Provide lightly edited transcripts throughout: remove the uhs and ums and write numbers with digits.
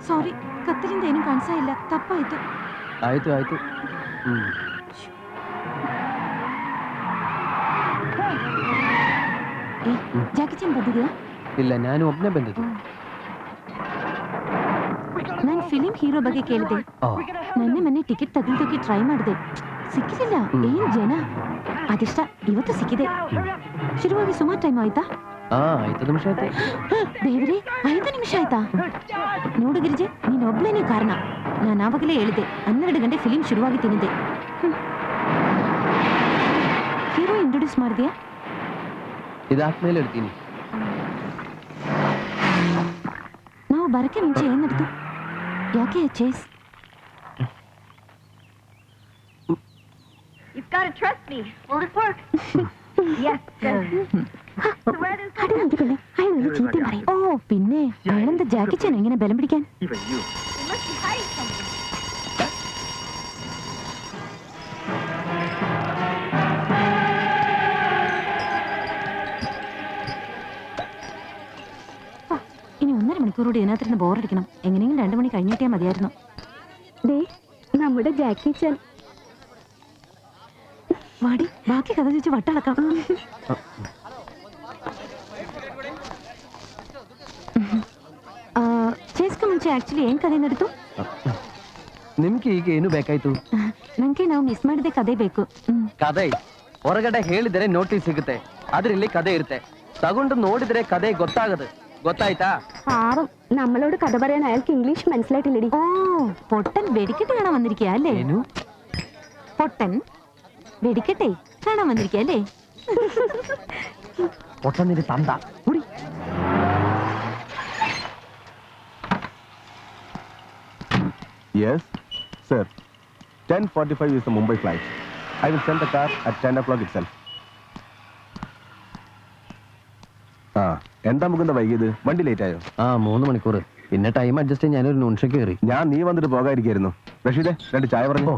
ಸಾರಿ, ಕತ್ತಲಿಂದ ಏನು ಕಾಣಿಸ್ತಾ ಇಲ್ಲ. ತಪ್ಪಾಯ್ತು. ಆಯ್ತು ಆಯ್ತು. ಜಾಕಿ ಚೇನ್ ಬಂದಿದೆಯಾ? ಇಲ್ಲ, ನಾನು ಒಬ್ಬನೇ ಬಂದಿದ್ದು. ನಾನು ಫಿಲಿಂ ಹೀರೋ ಬಗ್ಗೆ ಕೇಳಿದೆ. ಮೊನ್ನೆ ಟಿಕೆಟ್ ತಗೊಳ್ಳೋಕೆ ಟ್ರೈ ಮಾಡಿದೆ, ಸಿಕ್ಕಿಲ್ಲ. ಏನ್ ಜನ, ಅದಿಷ್ಟ ಇವತ್ತು ಸಿಕ್ಕಿದೆ. ಶುರುವಾಗಿ ಸುಮಾರು ಟೈಮ್ ಆಯ್ತಾ? 5 ನಿಮಿಷ ಆಯ್ತು. ದೇವ್ರಿ, 5 ನಿಮಿಷ ಆಯ್ತಾ? ನೋಡು ಗಿರಿಜೆ, ನೀನ್ ಒಬ್ಳೇನೇ ಕಾರಣ. ನಾನು ಆವಾಗಲೇ ಹೇಳಿದೆ 12 ಗಂಟೆ ಫಿಲಿಂ ಶುರುವಾಗಿ ತಿನ್ನಿದೆ. ಹೀರೋ ಇಂಟ್ರೊಡ್ಯೂಸ್ ಮಾಡಿದ್ಯಾ? ಇದಾದ್ಮೇಲೆ ಹೇಳ್ತೀನಿ. ನಾವು ಬರಕ್ಕೆ ಮುಂಚೆ ಏನ್ ನಡೆದು? ಯಾಕೆ chase? You've got to trust me. Will this work? Yes. ഓ പിന്നെ അയാളെന്താ ജാക്കി ചാൻ എങ്ങനെ ബലം പിടിക്കാൻ? ഇനി 1.5 മണിക്കൂറോട് ഇതിനകത്തിരുന്ന് ബോറടിക്കണം. എങ്ങനെയെങ്കിലും 2 മണി കഴിഞ്ഞിട്ടിയാൽ മതിയായിരുന്നു. നമ്മുടെ ജാക്കി ചാൻ. വാടി, ബാക്കി കഥ ചോദിച്ച് വട്ടളക്കാം. ಚೇಸ್ಗೆ ಮುಂಚೆ ಆಕ್ಚುಲಿ ಏನ್ ಕಥೆ ನಡೆದು? ನಿಮ್ಗೆ ಈಗ ಏನು ಬೇಕಾಯ್ತು? ನಂಗೆ ನಾವು ಮಿಸ್ ಮಾಡಿದೆ ಕಥೆ ಬೇಕು. ಕಥೆ ಹೊರಗಡೆ ಹೇಳಿದರೆ ನೋಟಿಸ್ ಸಿಗುತ್ತೆ, ಆದ್ರೆ ಇಲ್ಲಿ ಕಥೆ ಇರುತ್ತೆ. ತಗೊಂಡು ನೋಡಿದ್ರೆ ಕಥೆ ಗೊತ್ತಾಗದು. ಗೊತ್ತಾಯ್ತಾ? പാവം, നമ്മളോട് കഥ പറയാൻ അയാൾക്ക് ഇംഗ്ലീഷ് മനസ്സിലായിട്ടില്ലടി. ഓ, പൊട്ടൻ വെടിക്കെട്ട് കാണാൻ വന്നിരിക്കുക അല്ലേ? പൊട്ടൻ വെടിക്കെട്ടെ കാണാൻ വന്നിരിക്കുക അല്ലേ? പൊട്ടന്നിന്റെ തന്ത. Yes, sir. 10:45 is the Mumbai flight. I will send the car at 10 o'clock itself. എന്താ മുകുന്ദ വൈകിയത്? വണ്ടി ലേറ്റ് ആയോ? 3 മണിക്കൂർ. പിന്നെ ടൈം അഡ്ജസ്റ്റ് ചെയ്യാൻ ഞാനൊരു നൂൺഷയ്ക്ക് കയറി. ഞാൻ നീ വന്നിട്ട് പോകാതിരിക്കായിരുന്നു. റഷീദേ, 2 ചായ പറഞ്ഞോ.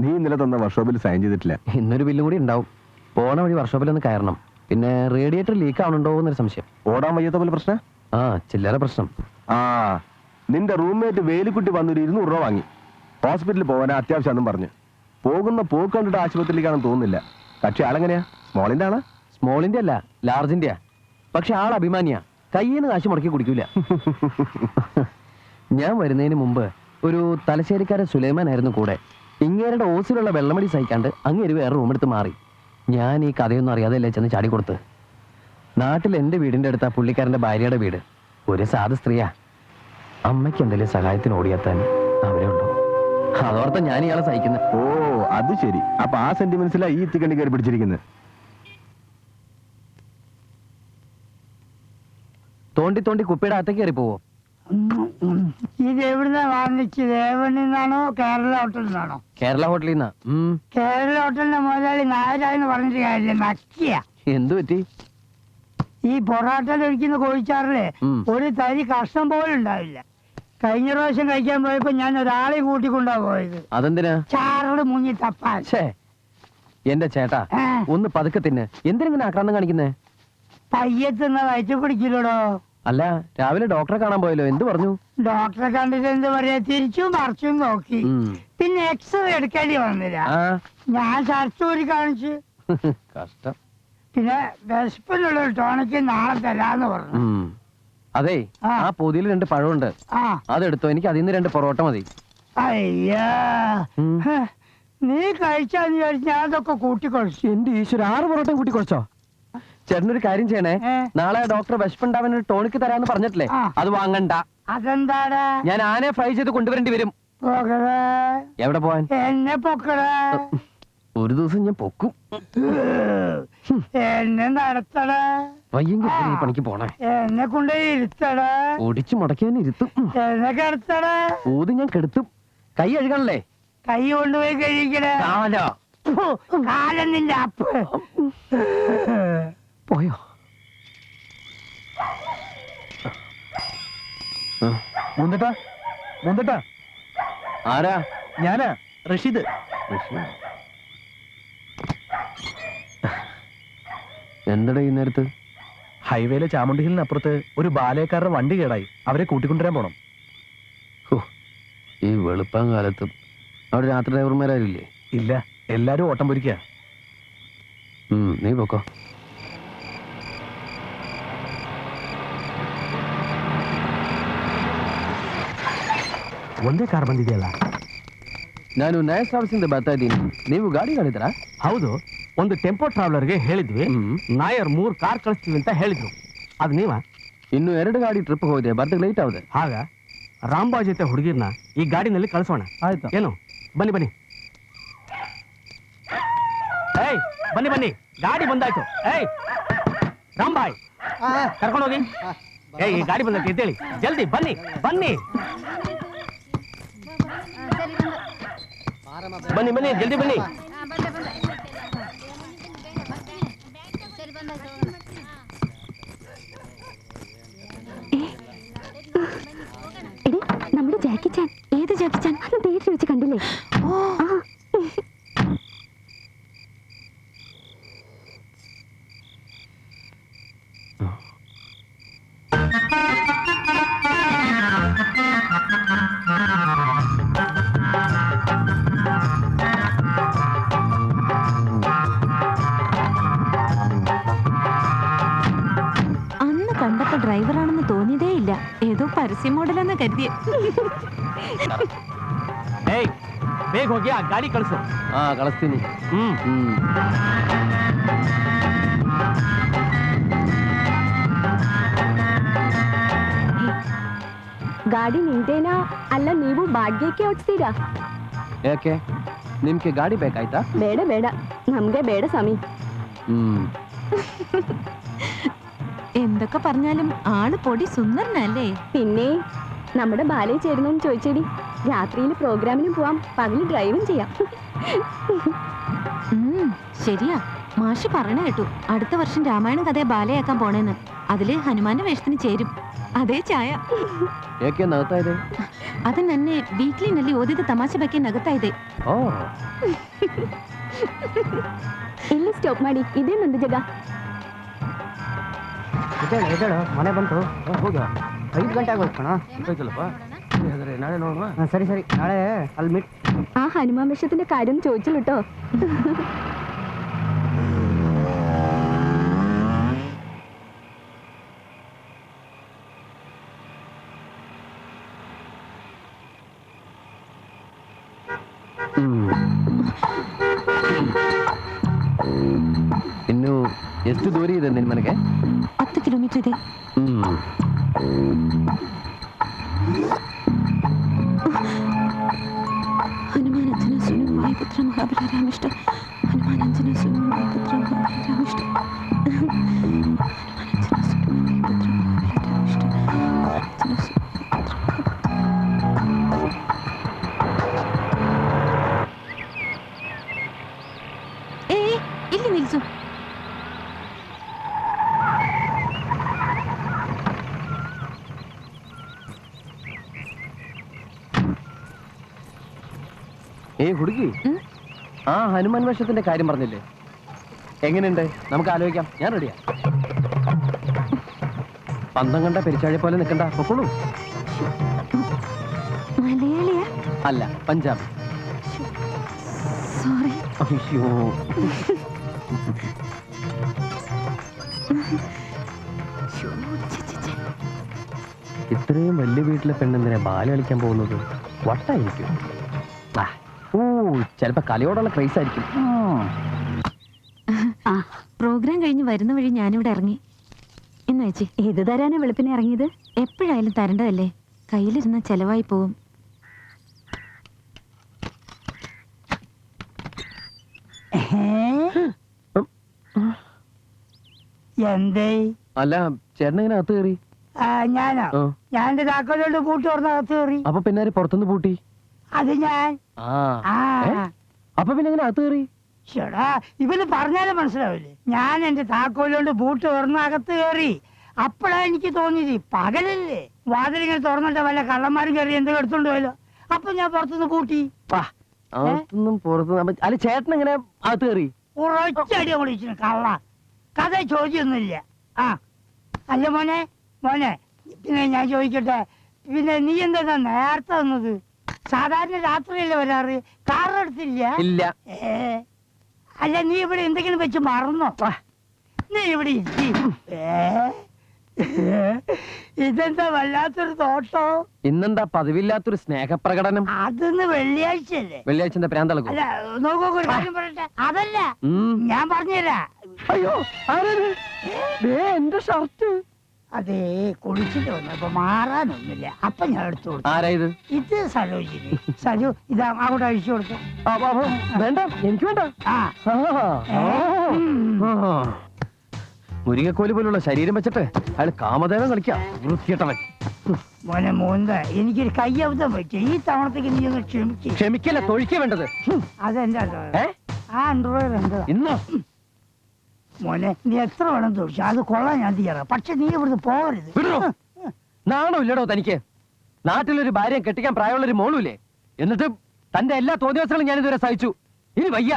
നീ ഇന്നലെ തന്ന വർക്ക്ഷോപ്പിൽ സൈൻ ചെയ്തിട്ടില്ല. ഇന്നൊരു ബില്ലും കൂടി ഉണ്ടാവും. പോണ വഴി വർക്ക്ഷോപ്പിലൊന്ന് കയറണം. പിന്നെ റേഡിയേറ്റർ ലീക്ക് ആവണുണ്ടോ എന്നൊരു സംശയം. ഓടാൻ വയ്യാത്ത പോലെ പ്രശ്നം? ചില്ലറ പ്രശ്നം. നിന്റെ റൂംമേറ്റ് വേലിക്കുട്ടി വന്നൊരു 200 രൂപ വാങ്ങി. ഹോസ്പിറ്റലിൽ പോകാൻ അത്യാവശ്യമാണെന്നും പറഞ്ഞു. പോകുന്ന പോക്ക് കണ്ടിട്ട് ആശുപത്രിയിലേക്കാണെന്ന് തോന്നുന്നില്ല. പക്ഷെ ആളെങ്ങനെയാ? സ്മോളിന്റെ ആണ്? സ്മോളിന്റെ അല്ല, ലാർജിന്റെയാ. പക്ഷെ ആൾ അഭിമാനിയാ. കയ്യിൽ നിന്ന് കാശ് മുടക്കി കുടിക്കൂല. ഞാൻ വരുന്നതിന് മുമ്പ് ഒരു തലശ്ശേരിക്കാരൻ സുലൈമാൻ ആയിരുന്നു കൂടെ. ഇങ്ങേരുടെ ഓസിലുള്ള വെള്ളമടി സഹിക്കാണ്ട് അങ്ങേര് വേറെ റൂമെടുത്ത് മാറി. ഞാൻ ഈ കഥയൊന്നും അറിയാതെയല്ലേ ചെന്ന് ചാടിക്കൊടുത്ത്. നാട്ടിൽ എൻ്റെ വീടിൻ്റെ അടുത്താ പുള്ളിക്കാരൻ്റെ ഭാര്യയുടെ വീട്. ഒരു സാധു സ്ത്രീയാ. അമ്മയ്ക്ക് എന്തെങ്കിലും സഹായത്തിന് ഓടിയെത്താൻ അവരെ ഉണ്ടോ? അതോർത്ത ഞാൻ ഇയാളെ സഹിക്കുന്നത്. ഓ, അത് ശരി. അപ്പൊ ആ സെന്റിമെന്റ്സിലാ ഈ ഇത്തിക്കണ്ടി കയറി പിടിച്ചിരിക്കുന്നത്. തോണ്ടി തോണ്ടി കുപ്പിയുടെ അകത്തേക്ക് കയറി പോവോ? ഇത് എവിടുന്നാ വാങ്ങിച്ചത്? എവിടുന്നാണോ? കേരള ഹോട്ടലിൽ നിന്നാണോ? കേരള ഹോട്ടലിൽ നിന്നാ. കേരള ഹോട്ടലിന്റെ മുതലാളി നായരാന്ന് പറഞ്ഞിട്ട് കാര്യമില്ല, നക്കിയ. എന്തു പറ്റി? ഈ പൊറാട്ടയിൽ ഒഴിക്കുന്ന കോഴിച്ചാറില് ഒരു തരി കഷ്ണം പോലും ഉണ്ടാവില്ല. കഴിഞ്ഞ പ്രാവശ്യം കഴിക്കാൻ പോയപ്പോ ഞാൻ ഒരാളെ കൂട്ടിക്കൊണ്ടാ പോയത്. അതെന്തിനാ? ചാറില് മുങ്ങി തപ്പാൻ. എന്റെ ചേട്ടാ, ഒന്ന് പതുക്കെ തിന്ന്. എന്തിനെങ്ങനെ ആക്രാന്തം കാണിക്കുന്നേ? പയ്യത്തുന്ന വയറ്റ് പിടിക്കില്ലടോ. അല്ല, രാവിലെ ഡോക്ടറെ കാണാൻ പോയല്ലോ, എന്ത് പറഞ്ഞു? ഡോക്ടറെ കണ്ടിട്ട് എന്ത് പറയാ, തിരിച്ചും മറിച്ചും നോക്കി. പിന്നെ എക്സ്റേ എടുക്കേണ്ടി വന്നില്ല. ഞാൻ സർച്ചൂരി കാണിച്ചു. കഷ്ടം. പിന്നെ വിശപ്പിനുള്ള ഒരു ടോണിക്ക് നാളെ തരാന്ന് പറഞ്ഞു. അതെ, ആ പൊതിയിൽ 2 പഴമുണ്ട്, അതെടുത്തോ. എനിക്ക് അതിൽ നിന്ന് 2 പൊറോട്ട മതി. അയ്യാ, നീ കഴിച്ചാന്ന് വിചാരിച്ച് ഞാൻ അതൊക്കെ കൂട്ടിക്കൊഴിച്ചു. എന്റെ ഈശ്വര, 6 പൊറോട്ടം കൂട്ടിക്കൊഴിച്ചോ? ചേട്ടനൊരു കാര്യം ചെയ്യണേ, നാളെ ഡോക്ടർ വിശപ്പുണ്ടാവാൻ ഒരു ടോണിക്ക് തരാന്ന് പറഞ്ഞിട്ടില്ലേ, അത് വാങ്ങണ്ട. അതെന്താടാ? ഞാൻ ആനയെ ഫ്രൈ ചെയ്ത് കൊണ്ടുവരേണ്ടി വരും. എവിടെ പോവാൻ? എന്നെ പൊക്കടാ. ഒരു ദിവസം ഞാൻ പൊക്കും. എന്നെ നടത്തടാ. വയ്യെങ്കിൽ ഈ പണിക്ക് പോണേ. എന്നെ കൊണ്ട് ഇരുത്തടാ. ഓടിച്ചു മുടക്കാൻ ഇരുത്തും. എന്നെ കിടത്തടാ. ഊതി ഞാൻ കെടുത്തും. കൈ കഴുകണല്ലേ? കൈ കൊണ്ടുപോയി കഴിക്കണേ. കാലം നിന്റെ അപ്പ്. പോയോ? മുന്തട്ടാ മുന്തട്ടാ, ആരാ? ഞാനാ റഷീദ്. എന്തടാ ഈ നേരത്ത്? ഹൈവേയിലെ ചാമുണ്ടി ഹില്ലിനപ്പുറത്ത് ഒരു ബാലയക്കാരുടെ വണ്ടി കേടായി, അവരെ കൂട്ടിക്കൊണ്ടുവരാൻ പോണം. ഈ വെളുപ്പം കാലത്തും അവിടെ രാത്രി ഡ്രൈവർമാരില്ലേ? ഇല്ല, എല്ലാരും ഓട്ടം പൊരിക്കുക. നീ പൊക്കോ. ಒಂದೇ ಕಾರ್ ಬಂದಿದೆಯಲ್ಲ? ನಾನು ನಯ ಟ್ರಾವೆಲ್ಸಿಂದ ಬರ್ತಾ ಇದ್ದೀನಿ. ನೀವು ಗಾಡಿ ಹೇಳಿದ್ರಾ? ಹೌದು, ಒಂದು ಟೆಂಪೋ ಟ್ರಾವೆಲರ್ಗೆ ಹೇಳಿದ್ವಿ, ನಾಯರ್ 3 ಕಾರ್ ಕಳಿಸ್ತೀವಿ ಅಂತ ಹೇಳಿದ್ರು. ಅದು ನೀವ? ಇನ್ನು 2 ಗಾಡಿ ಟ್ರಿಪ್ ಹೋಗಿದೆ, ಬರ್ದಕ್ಕೆ ಲೇಟ್ ಆಗಿದೆ. ಆಗ ರಾಂಬಾ ಜೊತೆ ಹುಡುಗಿರ್ನ ಈ ಗಾಡಿನಲ್ಲಿ ಕಳಿಸೋಣ. ಆಯ್ತು. ಏನು, ಬನ್ನಿ ಬನ್ನಿ. ಏಯ್ ಬನ್ನಿ ಬನ್ನಿ, ಗಾಡಿ ಬಂದಾಯ್ತು. ಏಯ್ ರಾಂಬಾಯ್, ಕರ್ಕೊಂಡೋಗಿ. ಏಯ್ ಈ ಗಾಡಿ ಬಂದೈತೆ ಎದ್ದೇಳಿ, ಜಲ್ದಿ ಬನ್ನಿ ಬನ್ನಿ ಬನ್ನಿ ಬನ್ನಿ, ಜಲ್ದಿ ಬನ್ನಿ. എടി, നമ്മുടെ ജാക്കി ചാൻ. ഏത് ജാക്കി ചാൻ? അത് തിയേറ്ററിൽ വെച്ച് കണ്ടില്ലേ? ഓ, അന്ന് കണ്ടപ്പോ ഡ്രൈവറാണെന്ന് തോന്നിയതേ ഇല്ല. ഏതോ പരസ്യ മോഡലെന്ന് കരുതിയ. ಏಯ್ ಬೇಗ ಹೋಗಿ ಆ ಗಾಡಿ ಕಳಿಸು. ಕಳಿಸ್ತೀನಿ. ಗಾಡಿ ನಿಂದೇನಾ ಅಲ್ಲ ನೀವು ಬಾಡ್ಗೆಕ್ಕೆ ಓಡಿಸ್ತೀರಾ? ಯಾಕೆ, ನಿಮ್ಗೆ ಗಾಡಿ ಬೇಕಾಯ್ತಾ? ಬೇಡ ಬೇಡ, ನಮ್ಗೆ ಬೇಡ സമി. എന്തൊക്കെ പറഞ്ഞാലും ആള് പൊടി സുന്ദരനല്ലേ? പിന്നെ നമ്മുടെ ബാലയിൽ ചേരുന്നോന്ന് ചോദിച്ചേടി. രാത്രിയിൽ പ്രോഗ്രാമിനും പോവാം, പകല് ഡ്രൈവും ചെയ്യാം. ശരിയാ, മാഷ് പറഞ്ഞ കേട്ടു അടുത്ത വർഷം രാമായണം കഥയെ ബാലയാക്കാൻ പോണേന്ന്. അതില് ഹനുമാന്റെ വേഷത്തിന് ചേരും. ಅದೇ ಛಾಯ. ಏಕೆ ನಗ್ತಾ ಇದೆ? ಅದು ನನ್ನೆ ವೀಕ್ಲಿನಲ್ಲಿ ಓದಿದ ತಮಾಷೆ ಬಗ್ಗೆ ನಗುತ್ತಾ ಇದೆ. ಓ, ಇಲ್ಲಿ ಸ್ಟಾಪ್ ಮಾಡಿ, ಇದೇ ನಂದು ಜಾಗ. ಎದ್ದೇಳು, ಮನೆ ಬಂತು. ಹೌದಾ, 5 ಗಂಟೆ ಆಗೋಯ್ತು ಕಣ. ಹೋಯ್ತಲ್ಲಪ್ಪ, ನಾಳೆ ನೋಡುವ. ಸರಿ ಸರಿ, ನಾಳೆ ಅಲ್ಲಿ ಮೀಟ್. ആ ഹനുമാൻ വേഷത്തിന്റെ കാര്യം ചോദിച്ചല്ലോ കേട്ടോ. ಇನ್ನು ಎಷ್ಟು ದೂರ ಇದೆ ನಿನ್ ಮನೆಗೆ? 10 ಕಿಲೋಮೀಟರ್ ಇದೆ. ಹನುಮಾನಂಜನ ಸುನು ವಾಯುಪುತ್ರ ಮಹಾಬಲ ರಾಮಿಷ್ಟ. ಹನುಮಾನಂಜನ ಸುನು ವಾಯುಪುತ್ರ ಮಹಾಬಲ ರಾಮಿಷ್ಟ. ಹನುಮಾನಂಜನ ಸುನು ವಾಯುಪುತ್ರ ಮಹಾಬಲ ರಾಮಿಷ್ಟ. ಇಲ್ಲಿ ನಿಲ್ಸು. ಹುಡುಗಿ, ആ ഹനുമാൻ വേഷത്തിന്റെ കാര്യം പറഞ്ഞില്ലേ? എങ്ങനെയുണ്ട്? നമുക്ക് ആലോചിക്കാം. ഞാൻ റെഡിയാ. പന്തം കണ്ട പെരിച്ചാഴി പോലെ നിൽക്കണ്ട, പൊക്കോളൂ. മലയാളിയാ? അല്ല, പഞ്ചാബ്. സോറി. അയ്യോ, ഇത്രയും വലിയ വീട്ടിലെ പെണ്ണെന്തിനാ ബാല കളിക്കാൻ പോകുന്നത്? വട്ടായിരിക്കും. ഓ, ചിലപ്പോ കലയോടുള്ള ക്രൈസ് ആയിരിക്കും. പ്രോഗ്രാം കഴിഞ്ഞ് വരുന്ന വഴി ഞാനിവിടെ ഇറങ്ങി. ഇന്ന് ചേച്ചി, ഏത് തരാനാ വെളുപ്പിനെ ഇറങ്ങിയത്? എപ്പോഴായാലും തരേണ്ടതല്ലേ, കയ്യിലിരുന്ന ചെലവായി പോവും. എന്തേ? അല്ല, ചേട്ടൻ എങ്ങനെ അകത്ത് കയറി? ഞാനോ? ഞാൻ എന്റെ താക്കോലോട്ട് പൂട്ടി തുറന്ന് അകത്ത് കയറി. അപ്പൊ പിന്നെ പുറത്തുനിന്ന് പൂട്ടി? അത് ഞാൻ. അപ്പൊ പിന്നെ എങ്ങനെ അകത്ത് കയറി? ചേടാ, ഇവന് പറഞ്ഞാലും മനസ്സിലാവില്ലേ. ഞാൻ എന്റെ താക്കോലോണ്ട് പൂട്ട് തുറന്ന് അകത്ത് കയറി. അപ്പോഴാ എനിക്ക് തോന്നിയത് പകലല്ലേ വാതിലിങ്ങനെ തുറന്നിട്ട് വല്ല കള്ളന്മാരും കയറി എന്തെങ്കിലും എടുത്തോണ്ട് പോയല്ലോ. അപ്പൊ ഞാൻ പുറത്തുനിന്ന് കൂട്ടി. അകത്തൊന്നും പുറത്തുനിന്ന് അല്ല ചേട്ടൻ എങ്ങനെ അകത്ത് കയറി? ഉറച്ചടി വിളിച്ചു കള്ള. കഥ ചോദ്യമൊന്നുമില്ല. ആ അല്ല മോനെ മോനെ, പിന്നെ ഞാൻ ചോദിക്കട്ടെ, പിന്നെ നീ എന്താ നേരത്തെ വന്നത്? സാധാരണ രാത്രിയല്ലേ വരാറ്, കാറെടുത്തില്ല? ഇല്ല. അല്ല നീ ഇവിടെ എന്തെങ്കിലും വെച്ച് മറന്നോ? നീ ഇവിടെ ഇരിക്കി. ഇതെന്താ വല്ലാത്തൊരു തോട്ടോ? ഇന്നെന്താ പതിവില്ലാത്തൊരു സ്നേഹപ്രകടനം? അതൊന്ന് വെള്ളിയാഴ്ചയല്ലേ? വെള്ളിയാഴ്ച എന്താ പ്രാന്തളക്കും? അല്ല നോക്കൂ, ഒരു കാര്യം പറയട്ടെ. അതല്ല ഞാൻ പറഞ്ഞുതരാ. അയ്യോ എന്റെ ഷർട്ട്. അതേ കുളിച്ചിട്ട് വന്നപ്പോ മാറാനൊന്നുമില്ല, അപ്പൊ ഞാൻ എടുത്തു കൊടുത്തു. ആരാ ഇത്? ഇത് സരോജിനി. സജു ഇതാ അങ്ങോട്ട് അഴിച്ചു കൊടുത്തു. വേണ്ട, എനിക്ക് വേണ്ട. മുരിങ്ങക്കോല് പോലുള്ള ശരീരം വെച്ചിട്ട് അയാൾ കാമദേവൻ കളിക്കാം. വൃത്തികെട്ടവൻ. മോനെ മോന്ത, എനിക്കൊരു കയ്യബദ്ധം പറ്റി. ഈ തവണത്തേക്ക് നീ ഒന്ന് ക്ഷമിക്കും. ക്ഷമിക്കല്ല, തൊഴിക്ക വേണ്ടത്. അതെന്താ ആ അണ്ടർവെയർ എന്താ ഇന്നോ? മോനെ നീ എത്ര വേണം തൊഴിച്ചു, അത് കൊള്ളാൻ ഞാൻ തീരാ. പക്ഷെ നീ ഇവിടുന്ന് പോകരുത്. നാണോ ഇല്ലടോ തനിക്ക്? നാട്ടിലൊരു ഭാര്യയെ കെട്ടിക്കാൻ പ്രായമുള്ളൊരു മോളുമില്ലേ? എന്നിട്ട് തന്റെ എല്ലാ തോന്നിയവസരങ്ങളും ഞാൻ ഇതുവരെ സഹിച്ചു. ഇനി വയ്യ.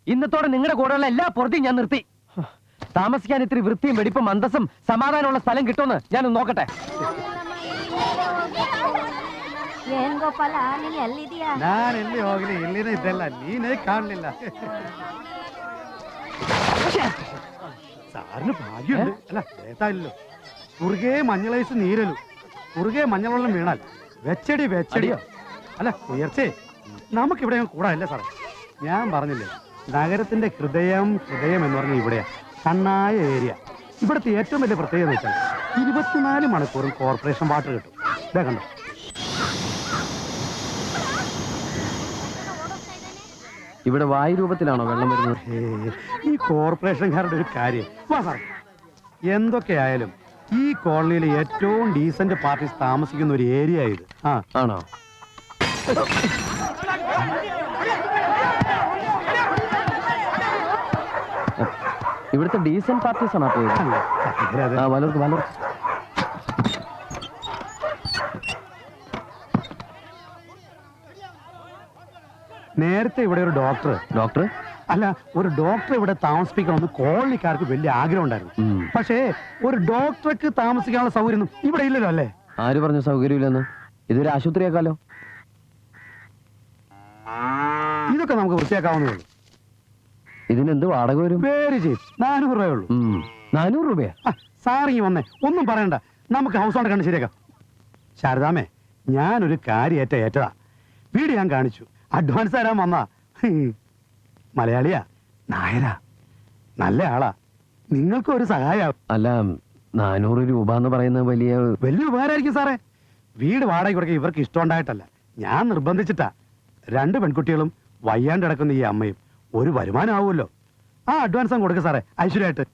ഇന്നത്തോടെ നിങ്ങളുടെ കൂടെയുള്ള എല്ലാ പുറത്തെയും ഞാൻ നിർത്തി. താമസിക്കാൻ ഇത്തിരി വൃത്തിയും വെടിപ്പും അന്തസ്സും സമാധാനമുള്ള സ്ഥലം കിട്ടുമെന്ന് ഞാനൊന്ന് നോക്കട്ടെ. ನಾನೆಲ್ಲಿ ಹೋಗ್ಲಿ, ಇಲ್ಲಿನೇ ಇದ್ದಲ್ಲ, ನೀನೇ ಕಾಣಲಿಲ್ಲ. സാറിന് ഭാഗ്യമുണ്ട്. അല്ല വേട്ടായില്ലോ. കുറുകെ മഞ്ഞളൈസ് നീരലു, കുറുകെ മഞ്ഞളെള്ളം വീണാൽ വെച്ചടി വെച്ചടിയോ. അല്ല ഉയർച്ചേ, നമുക്കിവിടെ കൂടാല്ലേ സാറേ? ഞാൻ പറഞ്ഞില്ലേ, നഗരത്തിന്റെ ഹൃദയം എന്ന് പറഞ്ഞാൽ ഇവിടെയാ, കണ്ണായ ഏരിയ. ഇവിടുത്തെ ഏറ്റവും വലിയ പ്രത്യേകത എന്ന് വെച്ചാൽ 24 മണിക്കൂറും കോർപ്പറേഷൻ വാട്ടർ കിട്ടും. ഇതാ കണ്ടോ. ഇവിടെ വായു രൂപത്തിലാണോ വെള്ളം വരുന്നത്? ഈ കോർപ്പറേഷൻകാരുടെ ഒരു കാര്യം. എന്തൊക്കെയായാലും ഈ കോളനിയിലെ ഏറ്റവും ഡീസന്റ് പാർട്ടീസ് താമസിക്കുന്ന ഒരു ഏരിയ ഇത്. ആണോ? ഇവിടുത്തെ ഡീസന്റ് പാർട്ടീസ് ആണോ പോയത്? വലർക്ക്. നേരത്തെ ഇവിടെ ഒരു ഡോക്ടർ അല്ല ഒരു ഡോക്ടർ ഇവിടെ താമസിപ്പിക്കണമെന്ന് കോളനിക്കാർക്ക് വലിയ ആഗ്രഹം ഉണ്ടായിരുന്നു. പക്ഷേ ഒരു ഡോക്ടർക്ക് താമസിക്കാനുള്ള സൗകര്യം ഇവിടെ ഇല്ലല്ലോ. അല്ലേ? ആര് പറഞ്ഞു സൗകര്യമില്ലെന്ന്? ഇതൊരു ആശുപത്രിയാക്കാലോ. ഇതൊക്കെ നമുക്ക് വൃത്തിയാക്കാവുന്നേ ഉള്ളൂ. ഇതിനെന്ത് വാടക വരും? പേര് ചെയ്ത് 400 രൂപയേ ഉള്ളൂ. 400 രൂപയാ? സാറിങ്ങി വന്നേ, ഒന്നും പറയണ്ട, നമുക്ക് ഹൗസ് ഓണർ കണ്ട് ശരിയാക്കാം. ശാരദാമേ, ഞാനൊരു കാര്യം ഏറ്റതാ. വീട് ഞാൻ കാണിച്ചു, അഡ്വാൻസ് തരാൻ വന്നാ. മലയാളിയാ, നായരാ, നല്ല ആളാ, നിങ്ങൾക്കും ഒരു സഹായം. അല്ല 400 രൂപ എന്ന് പറയുന്നത് വലിയ ഉപകാരമായിരിക്കും സാറേ. വീട് വാടക കൊടുക്കാൻ ഇവർക്ക് ഇഷ്ടമുണ്ടായിട്ടല്ല, ഞാൻ നിർബന്ധിച്ചിട്ടാ. 2 പെൺകുട്ടികളും വയ്യാണ്ട് കിടക്കുന്ന ഈ അമ്മയും ഒരു വരുമാനം ആവുമല്ലോ. ആ അഡ്വാൻസ് കൊടുക്ക സാറേ, ഐശ്വര്യമായിട്ട്.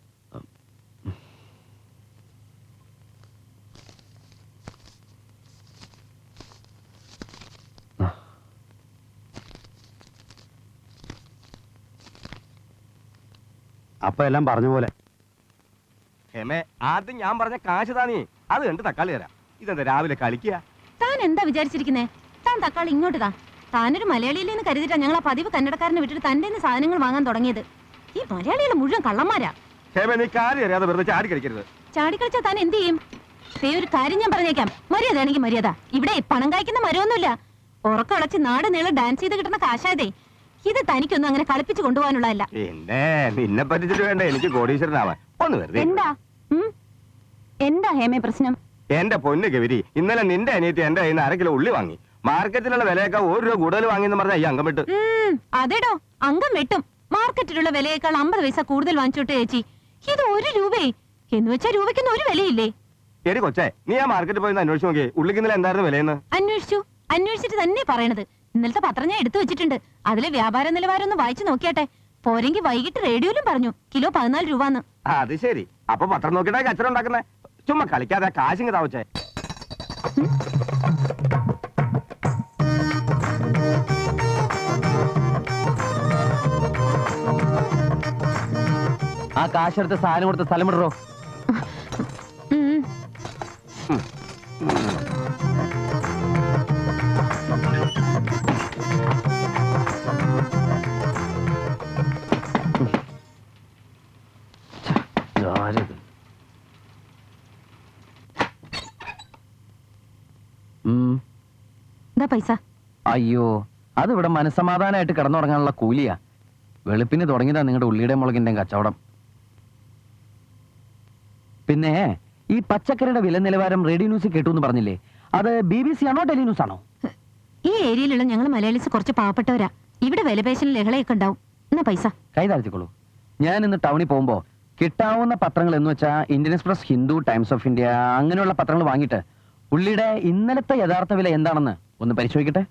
അപ്പൊ എല്ലാം പറഞ്ഞ പോലെ. ഹേമേ, ആദ്യം ഞാൻ പറഞ്ഞ കാശ് താനേ, അത് കണ്ട് തക്കാളി തരാം. ഇതെന്താ രാവിലെ കളിക്കുക? താൻ എന്താ വിചാരിച്ചിരിക്കുന്നേ? താൻ തക്കാളി ഇങ്ങോട്ട് താ. താനൊരു മലയാളിയിലെന്ന് കരുതിട്ടാ ഞങ്ങൾ ആ പതിവ് കന്നടക്കാരനെ വിട്ടിട്ട് തന്റെ സാധനങ്ങൾ വാങ്ങാൻ തുടങ്ങിയത്. ഈ മലയാളികളെ മുഴുവൻ കള്ളന്മാരാ. ഹേമേ, നീ കാര്യം അറിയാതെ വെറുതെ ചാടി കളിക്കരുത്. ചാടിക്കളിച്ചാ താൻ എന്ത് ചെയ്യും? ഒരു കാര്യം ഞാൻ പറഞ്ഞേക്കാം, മര്യാദയാണെങ്കിൽ മര്യാദ. ഇവിടെ പണം കായ്ക്കുന്ന മരമൊന്നുമില്ല. ഉറക്കളച്ച് നാട് നീളം ഡാൻസ് ചെയ്ത് കിട്ടുന്ന കാശായതേ. ഇത് തനിക്കൊന്നും അങ്ങനെ കളിപ്പിച്ചു കൊണ്ടുപോകാനുള്ളതല്ല. പിന്നെ നിന്നെ പറ്റിച്ചിട്ട് വേണ്ട എനിക്ക് കോടീശ്വരനാവാൻ. ഒന്ന് വെറുതെ. എന്താ ഹേമേ പ്രശ്നം? എന്റെ പൊന്ന് ഗൗരി, ഇന്നലെ നിന്റെ അനിയത്തി എന്റെ കയ്യിൽ നിന്ന് 1 കിലോ ഉള്ളി വാങ്ങി. മാർക്കറ്റിലുള്ള വിലയേക്കാൾ 1 രൂപ കൂടുതൽ വാങ്ങിയെന്ന് പറഞ്ഞാൽ ഈ അംഗം വിട്ട്. അതേടോ, അംഗം വെട്ടും. മാർക്കറ്റിലുള്ള വിലയേക്കാൾ 50 പൈസ കൂടുതൽ വാങ്ങിച്ചോട്ടെ ചേച്ചി. ഇത് 1 രൂപയെ എന്ന് വെച്ചാൽ രൂപയ്ക്കൊന്നും ഒരു വിലയില്ലേ? എടി കൊച്ചേ, നീ ആ മാർക്കറ്റിൽ പോയി അന്വേഷിച്ച് നോക്കിയേ, ഉള്ളിക്ക് ഇന്നലെ എന്തായിരുന്നു വിലയെന്ന്? അന്വേഷിച്ചിട്ട് തന്നെ പറയണത്. ഇന്നലത്തെ പത്രം ഞാൻ എടുത്തു വെച്ചിട്ടുണ്ട്. അതിലെ വ്യാപാര നിലവാരം ഒന്ന് വായിച്ചു നോക്കിയാട്ടെ. പോരെങ്കിൽ വൈകിട്ട് റേഡിയോയിലും പറഞ്ഞു കിലോ 14 രൂപന്ന്. അത് ശരി. അപ്പൊ പത്രം നോക്കിയിട്ടാ കച്ചറ ഉണ്ടാക്കുന്നേ. ചുമ്മാ കളിക്കാതെ കാശിങ് താവച്ചേ. ആ കാശെടുത്ത് സാധനം കൊടുത്ത് സ്ഥലം വിടറോ. ഇതാ പൈസ. അയ്യോ, അത് ഇവിടെ മനസ്സമാധാനമായിട്ട് കിടന്നുറങ്ങാനുള്ള കൂലിയാ. വെളുപ്പിന് തുടങ്ങിയതാ നിങ്ങളുടെ ഉള്ളിയുടെ മുളകിന്റെ കച്ചവടം. പിന്നെ ഈ പച്ചക്കറിയുടെ വില നിലവാരം റേഡിയോ ന്യൂസിൽ കേട്ടു എന്ന് പറഞ്ഞില്ലേ, അത് BBC ആണോ ടെലിന്യൂസ് ആണോ? ഈ ഏരിയയിലുള്ള ഞങ്ങൾ മലയാളീസ് കുറച്ച് പാവപ്പെട്ടവരാ. ഇവിടെ വിലപേശലിൽ ലഹളയൊക്കെ ഉണ്ടാവും. എന്നാ പൈസ. കൈ താഴ്ത്തിക്കോളൂ. ഞാൻ ഇന്ന് ടൗണിൽ പോകുമ്പോ കിട്ടാവുന്ന പത്രങ്ങൾ എന്ന് വെച്ചാൽ Indian express, Hindu, times of India അങ്ങനെയുള്ള പത്രങ്ങൾ വാങ്ങിയിട്ട് ഉള്ളിയുടെ ഇന്നലത്തെ യഥാർത്ഥ വില എന്താണെന്ന് ഒന്ന് പരിശോധിക്കട്ടെ.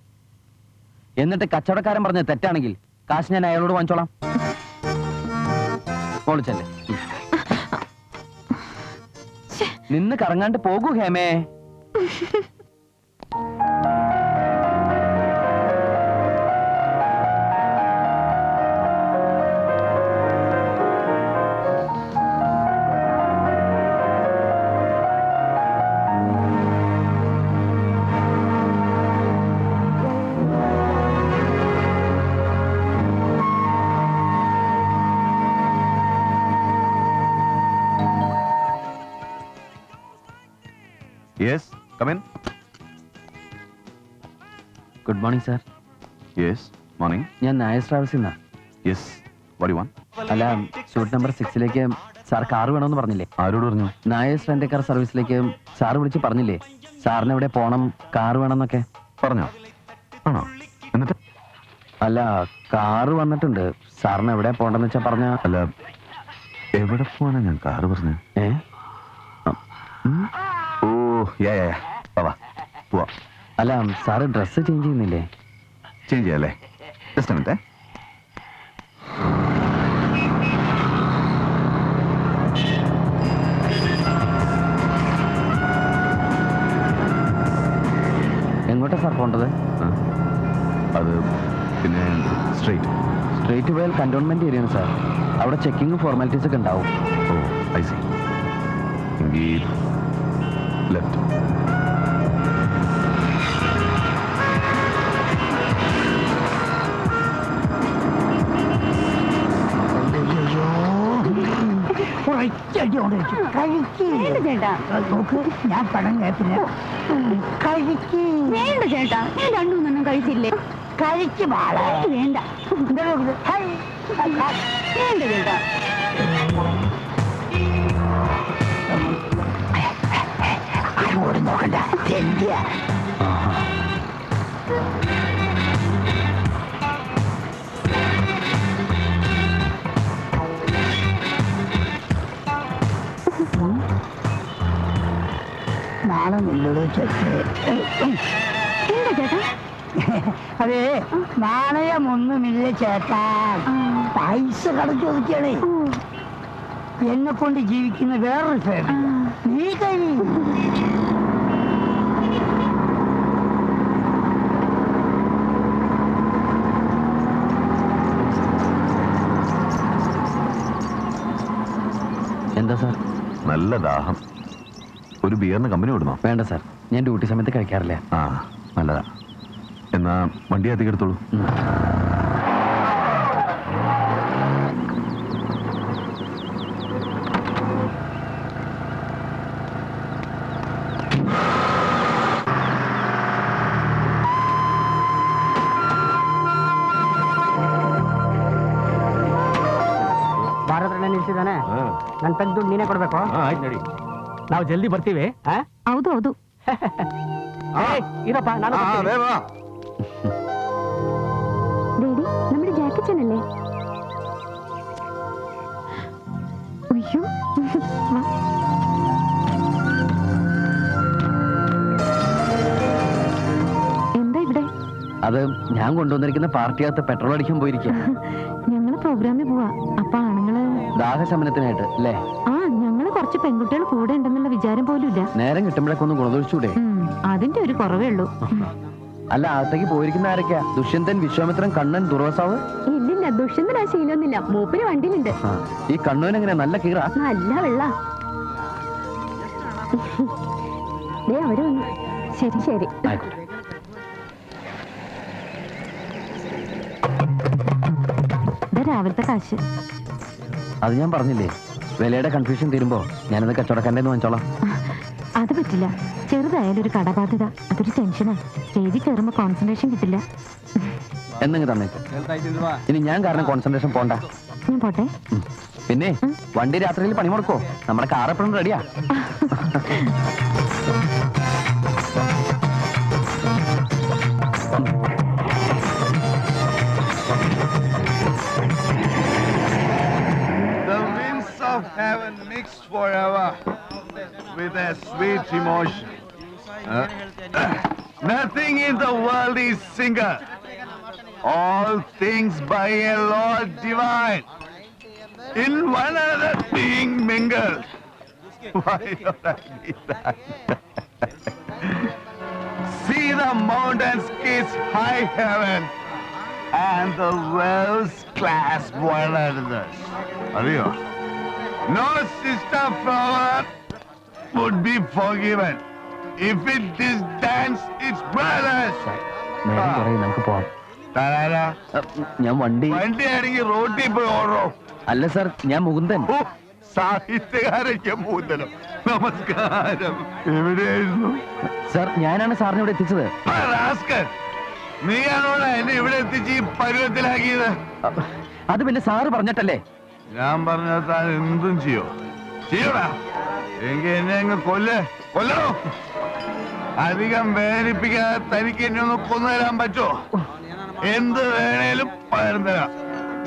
എന്നിട്ട് കച്ചവടക്കാരൻ പറഞ്ഞത് തെറ്റാണെങ്കിൽ കാശ് ഞാൻ അയാളോട് വാങ്ങിച്ചോളാം. പൊളിച്ചല്ലേ. നിന്ന് കറങ്ങാണ്ട് പോകൂ ഹേമേ. Yes, come in. Good morning sir. Yes, morning. ഞാൻ നായർ ട്രാവൽസിൽ നിന്നാ. Yes, what you want? അല്ല, സൂട്ട് നമ്പർ 6 സാർ കാർ വേണമെന്ന് പറഞ്ഞില്ലേ? ആരോട് പറഞ്ഞു? നായർ റെന്റ് കാർ സർവീസിലേക്ക് സാർ വിളിച്ച് പറഞ്ഞില്ലേ സാറിന് എവിടെ പോണം, കാർ വേണമെന്നൊക്കെ? പറഞ്ഞോ? ആണോ? എന്നിട്ട്? അല്ല, കാറ് വന്നിട്ടുണ്ട്. സാറിന് എവിടെ പോണ്ടെന്ന് വെച്ചാ പറഞ്ഞ. അല്ല, എവിടെ പോവാനാ ഞാൻ കാറ് പറഞ്ഞു? ഓ, യാ പോവാ. അല്ല, സാറ് ഡ്രസ്സ് ചേഞ്ച് ചെയ്യുന്നില്ലേ? ചേഞ്ച് ചെയ്യാല്ലേ? Just minute. എങ്ങോട്ടാ സാർ പോണ്ടത്? അത് പിന്നെ സ്ട്രേറ്റ് പോയാൽ കന്റോൺമെന്റ് ഏരിയയാണ് സാർ. അവിടെ ചെക്കിങ്ങും ഫോർമാലിറ്റീസ് ഒക്കെ ഉണ്ടാവും. ഓ, ഐ സി. എങ്കിൽ ലെഫ്റ്റ്. നോക്ക്, ഞാൻ പണം കേട്ടില്ല. കഴിക്ക്. വേണ്ട ചേട്ടാ, ഞാൻ 2-3 കഴിച്ചില്ലേ. കഴിക്ക് പാടാ. വേണ്ട എന്താ നോക്കുന്നത്? ഹൈ. വേണ്ട ചേട്ടാ. അങ്ങോട്ട് നോക്കണ്ട. തെണ്ടിയ. നാളെ നിന്നോട് അതെ, നാണയമൊന്നുമില്ല ചേട്ടാ. പൈസ കടച്ചു ഒതുക്കിയാണേ. എന്നെ കൊണ്ട് ജീവിക്കുന്ന വേറൊരു ഫാമിലി. നീ കഴി. എന്താ സാർ? നല്ല ദാഹം. ഒരു ബിയറിന് കമ്പനി വിടണോ? വേണ്ട സാർ, ഞാൻ ഡ്യൂട്ടി സമയത്ത് കഴിക്കാറില്ല. ആ, നല്ലതാ. എന്നാ വണ്ടി അധികം എടുത്തോളൂ. ಭಾರತ ನಿಲ್ಸಿದಾನೆ. ನನ್ ತೆಗ್ದು ನೀನೇ ಕೊಡ್ಬೇಕು. ಆಯ್ತು ನಡಿ, ನಾವು ಜಲ್ದಿ ಬರ್ತೀವಿ. ಹೌದು ಹೌದು. ಇರಪ್ಪ, ನಾನು ഡേഡി, നമ്മുടെ ജാക്കച്ചനല്ലേ? അയ്യോ, വാ. എന്താ ഇവിടെ? അത് ഞാൻ കൊണ്ടുവന്നിരിക്കുന്ന പാർട്ടിയകത്ത് പെട്രോൾ അടിക്കാൻ പോയിരിക്കുക. ഞങ്ങള് പ്രോഗ്രാമിന് പോവാ. അപ്പൊ ആണുങ്ങള് ദാഹശമനത്തിനായിട്ട് അല്ലേ? ആ, ഞങ്ങള് കുറച്ച് പെൺകുട്ടികൾ കൂടെ ഉണ്ടെന്നുള്ള വിചാരം പോലും ഇല്ല. നേരം കിട്ടുമ്പോഴൊക്കെ ഒന്ന് ഗുണദോഷിച്ചൂടെ? അതിന്റെ ഒരു കുറവേ ഉള്ളൂ. അല്ല, അകത്തേക്ക് പോയിരിക്കുന്ന ആരൊക്കെയാ? ദുഷ്യന്തൻ, വിശ്വാമിത്രൻ, കണ്ണൻ, ദുർവാസാവ്? ഇല്ലില്ല, ദുഷ്യന്തൻ ആ ശീലമൊന്നുമില്ല. മൂപ്പര് വണ്ടിയിലുണ്ട്. ഈ കണ്ണുവിന് എങ്ങനെയാ? നല്ല കീറ. നല്ല വെള്ള. അവര് വന്നു. ശരി ശരി. ആയിക്കോട്ടെ. രാവിലത്തെ കാശ്. അത് ഞാൻ പറഞ്ഞില്ലേ, വിലയുടെ കൺഫ്യൂഷൻ തീരുമ്പോ ഞാനത് കച്ചവടക്കാരൻ്റെ വാങ്ങിച്ചോളാം. അത് പറ്റില്ല. ചെറുതായാലും ഒരു കടബാധ്യത, അതൊരു ടെൻഷനാ. സ്റ്റേജിൽ കയറുമ്പോ കോൺസെൻട്രേഷൻ കിട്ടില്ല. എന്നങ്ങ് തന്നേക്ക്. ഇനി ഞാൻ കാരണം കോൺസെൻട്രേഷൻ പോണ്ട. ഞാൻ പോട്ടെ. പിന്നെ വണ്ടി രാത്രിയിൽ പണി മുടക്കോ? നമ്മുടെ കാർ എപ്പോഴും റെഡിയാ. The winds of heaven mixed forever with a sweet emotion. Nothing in the world is single. All things by a Lord divine. In one another being mingled. Why don't I need that? See the mountains kiss high heaven and the wells clasp one another. Ariyo, no sister flower would be forgiven if it disdains its brothers. നേരം കുറേ നമുക്ക് പോവാം. Tarara, ഞാൻ വണ്ടി വണ്ടി ആണെങ്കിൽ റോഡിൽ പോയി ഓടോ. അല്ല സാർ, ഞാൻ മുകുന്ദൻ. ഓ, സാഹിത്യകാരയ്ക്ക് മൂന്നലോ. നമസ്കാരം. എവിടെയായിരുന്നു? സാർ, ഞാനാണ് സാറിനെ ഇവിടെ എത്തിച്ചത്. ആ റാസ്കൽ, നീയാണോടാ എന്നെ ഇവിടെ എത്തിച്ച് ഈ പരുവത്തിലാക്കിയത്? അത് പിന്നെ സാറ് പറഞ്ഞിട്ടല്ലേ? ഞാൻ പറഞ്ഞാൽ താൻ എന്തും ചെയ്യോടാ. എങ്കിൽ എന്നെ അങ്ങ് കൊല്ലണോ? അധികം വേദനിപ്പിക്കാതെ തനിക്ക് എന്നെ ഒന്ന് കൊന്നുതരാൻ പറ്റുമോ? എന്ത് വേണേലും പകരം തരാം.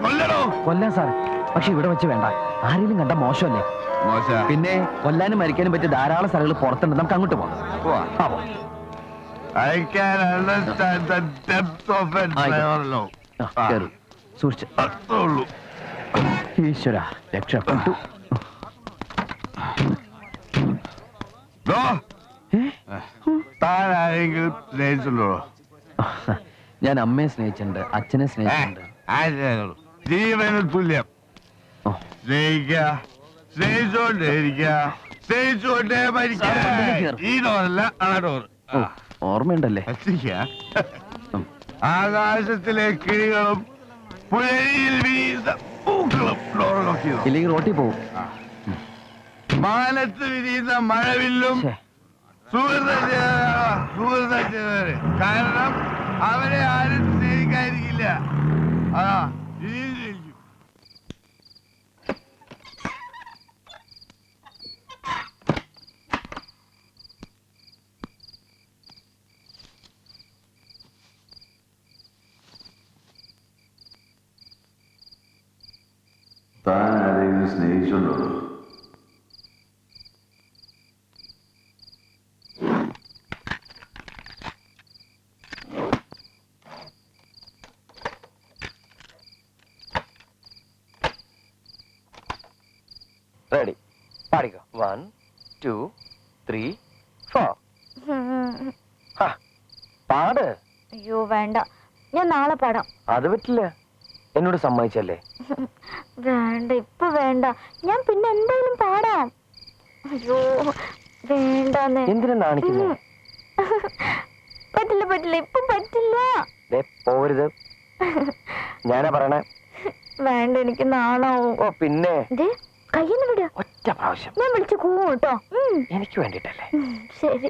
കൊല്ലണോ? കൊല്ലാൻ സാർ, പക്ഷെ ഇവിടെ വെച്ച് വേണ്ട. ആരെങ്കിലും കണ്ട മോശമല്ലേ? പിന്നെ കൊല്ലാനും മരിക്കാനും പറ്റിയ ധാരാളം സ്ഥലങ്ങൾ പുറത്തുണ്ട്. നമുക്ക് അങ്ങോട്ട് പോവാം. I can understand the depth of it, കേറൂ. സൂക്ഷിച്ച്. അത്രയുള്ളൂ. ഈശ്വര, രക്ഷപ്പെട്ടു. താൻ ആരെങ്കിലും സ്നേഹിച്ചുള്ളൂ? ഞാൻ അമ്മയെ സ്നേഹിച്ചിട്ടുണ്ട്, അച്ഛനെ സ്നേഹിച്ചിട്ടുണ്ട്. ജീവന് തുല്യം. സ്നേഹിച്ചോണ്ടേ മരിക്കാൻ. ഈ ഡോറല്ല, ആ ഡോർ. ഓർമ്മയുണ്ടല്ലേ? ആകാശത്തിലെ കിളികളും പുഴയിൽ വീഴുന്ന പൂക്കളും ഡോർ നോക്കിയത്. ഇല്ലെങ്കിൽ റോട്ടിൽ പോവും. മാനത്ത് വിരിയുന്ന മഴവില്ലും സുഹൃത കാരണം അവരെ ആരും സ്നേഹിക്കാതിരിക്കില്ല. അതാ ഇനിയും. താൻ ആരെങ്കിലും സ്നേഹിച്ചുണ്ടോ? റെഡി, പാടിക്കോ. 1 2 3 4. പാട്. അയ്യോ വേണ്ട, ഞാൻ നാളെ പാടാം. അത് പറ്റില്ല, എന്നോട് സമ്മതിച്ചല്ലേ? വേണ്ട, ഇപ്പൊ വേണ്ട, ഞാൻ പിന്നെ എന്തായാലും പാടാം. അയ്യോ വേണ്ടെന്ന്. എന്തിനാ നാണിക്കുന്നു? പറ്റില്ല, ഇപ്പൊ പറ്റില്ല. പോരുത്, ഞാനാ പറയണേ. വേണ്ട, എനിക്ക് നാണാവും. ഓ പിന്നെ കയ്യെന്ന് വിട. ഒറ്റ പ്രാവശ്യം ഞാൻ വിളിച്ചു കൂവും കേട്ടോ. എനിക്ക് വേണ്ടിട്ടല്ലേ? ശരി.